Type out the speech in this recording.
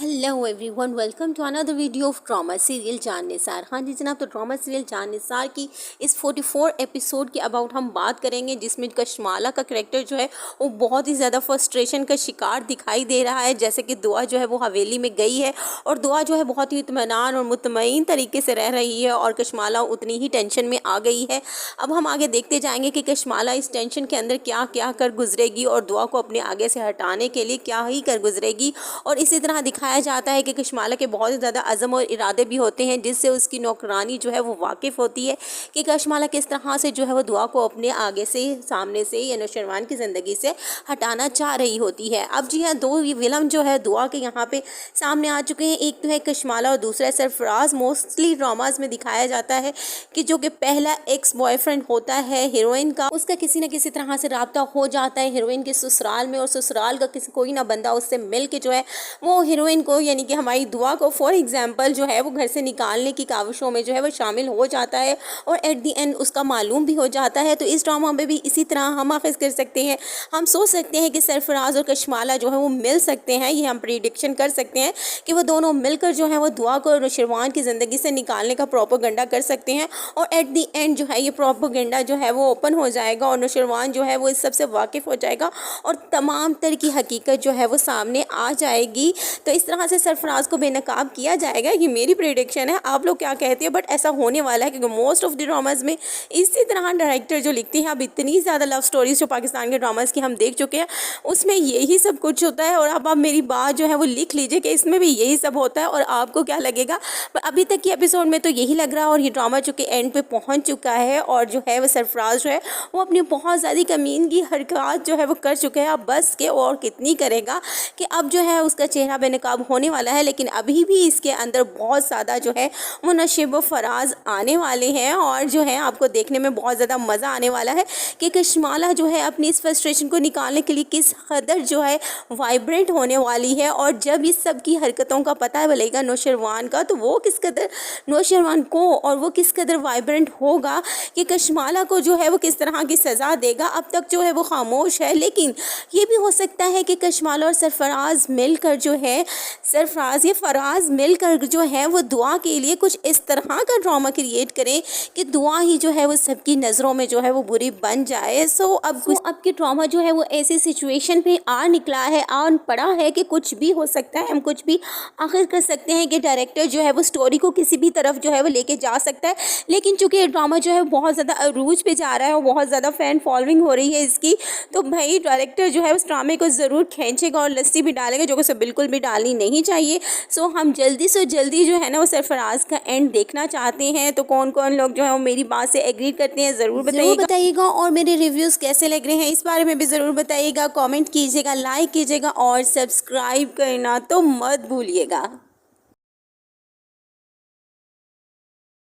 Hello everyone, welcome to another video of drama serial Jaan Nisar. हाँ जी जनाब, तो ड्रामा सीरियल जान निसार की इस 44 एपिसोड के अबाउट हम बात करेंगे, जिसमें कशमाला का करैक्टर जो है वो बहुत ही ज़्यादा फ्रस्ट्रेशन का शिकार दिखाई दे रहा है। जैसे कि दुआ जो है वो हवेली में गई है और दुआ जो है बहुत ही इत्मीनान और मुतमईन तरीके से रह रही है और कशमाला उतनी ही टेंशन में आ गई है। अब हम आगे देखते जाएंगे कि कशमाला इस टेंशन के अंदर क्या क्या कर गुजरेगी और दुआ को अपने आगे से हटाने के लिए क्या ही कर गुजरेगी। और इसी तरह दिखाया जाता है कि कशमाला के बहुत ज़्यादा अज़म और इरादे भी होते हैं, जिससे उसकी नौकरानी जो है वो वाकिफ़ होती है कि कशमाला किस तरह से जो है वो दुआ को अपने आगे से, सामने से या नौशरवान की ज़िंदगी से हटाना चाह रही होती है। अब जी हाँ, दो विलन जो है दुआ के यहाँ पे सामने आ चुके हैं। एक तो है कशमाला और दूसरा है सरफराज। मोस्टली ड्रामाज में दिखाया जाता है कि जो कि पहला एक्स बॉयफ्रेंड होता है हीरोइन का, उसका किसी न किसी तरह से रब्ता हो जाता है हीरोइन के ससुराल में, और ससुराल का किसी कोई ना बंदा उससे मिल के जो है वो हीरोइन को, यानी कि हमारी दुआ को फॉर एग्जांपल जो है वो घर से निकालने की काविशों में जो है वो शामिल हो जाता है और एट दी एंड उसका मालूम भी हो जाता है। तो इस ड्रामा में भी इसी तरह हम आखिर कर सकते हैं, हम सोच सकते हैं कि सरफराज और कशमाला जो है वो मिल सकते हैं। ये हम प्रिडिक्शन कर सकते हैं कि वो दोनों मिलकर जो है वो दुआ को नौशरवान की ज़िंदगी से निकालने का प्रोपेगेंडा कर सकते हैं और एट दी एंड जो है ये प्रोपेगेंडा जो है वो ओपन हो जाएगा और नौशरवान जो है वो इस सबसे वाकिफ़ हो जाएगा और तमाम तरह की हकीकत जो है वो सामने आ जाएगी। तो इस तरह से सरफराज को बेनकाब किया जाएगा। ये मेरी प्रेडिक्शन है, आप लोग क्या कहते हैं? बट ऐसा होने वाला है, क्योंकि मोस्ट ऑफ द ड्रामाज में इसी तरह डायरेक्टर जो लिखते हैं, अब इतनी ज़्यादा लव स्टोरीज जो पाकिस्तान के ड्रामाज की हम देख चुके हैं, उसमें यही सब कुछ होता है। और अब आप मेरी बात जो है वो लिख लीजिए कि इसमें भी यही सब होता है और आपको क्या लगेगा। पर अभी तक की एपिसोड में तो यही लग रहा है और ये ड्रामा चूँकि एंड पे पहुँच चुका है और जो है वो सरफराज जो है वो अपनी बहुत ज़्यादा कमीनगी हरकत जो है वो कर चुका है। अब बस के और कितनी करेगा कि अब जो है उसका चेहरा बेनकाब होने वाला है। लेकिन अभी भी इसके अंदर बहुत ज़्यादा जो है वो नशीब व फराज आने वाले हैं और जो है आपको देखने में बहुत ज़्यादा मज़ा आने वाला है कि कशमाला जो है अपनी इस फ्रस्ट्रेशन को निकालने के लिए किस कदर जो है वाइब्रेंट होने वाली है। और जब इस सब की हरकतों का पता चलेगा नौशरवान का, तो वो किस कदर नौशरवान को और वो किस कदर वाइब्रेंट होगा कि कशमाला को जो है वो किस तरह की सज़ा देगा। अब तक जो है वो खामोश है, लेकिन ये भी हो सकता है कि कशमाला और सरफराज मिलकर जो है फराज मिलकर जो है वो दुआ के लिए कुछ इस तरह का ड्रामा क्रिएट करें कि दुआ ही जो है वो सबकी नज़रों में जो है वो बुरी बन जाए। अब के ड्रामा जो है वो ऐसी सिचुएशन पे आ निकला है, आन पड़ा है कि कुछ भी हो सकता है। हम कुछ भी आखिर कर सकते हैं कि डायरेक्टर जो है वो स्टोरी को किसी भी तरफ जो है वो लेके जा सकता है। लेकिन चूंकि ये ड्रामा जो है बहुत ज़्यादा अरूज पे जा रहा है और बहुत ज़्यादा फ़ैन फॉलोइंग हो रही है इसकी, तो भाई डायरेक्टर जो है उस ड्रामे को ज़रूर खींचेगा और लस्सी भी डालेगा, जो कि उसे बिल्कुल भी डालनी नहीं चाहिए। सो हम जल्दी से जल्दी जो है ना वो सरफराज का एंड देखना चाहते हैं। तो कौन कौन लोग जो है वो मेरी बात से एग्री करते हैं ज़रूर बताइएगा और मेरे रिव्यूज़ कैसे लग रहे हैं इस बारे में भी ज़रूर बताइएगा। कमेंट कीजिएगा, लाइक कीजिएगा और सब्सक्राइब करना तो मत भूलिएगा।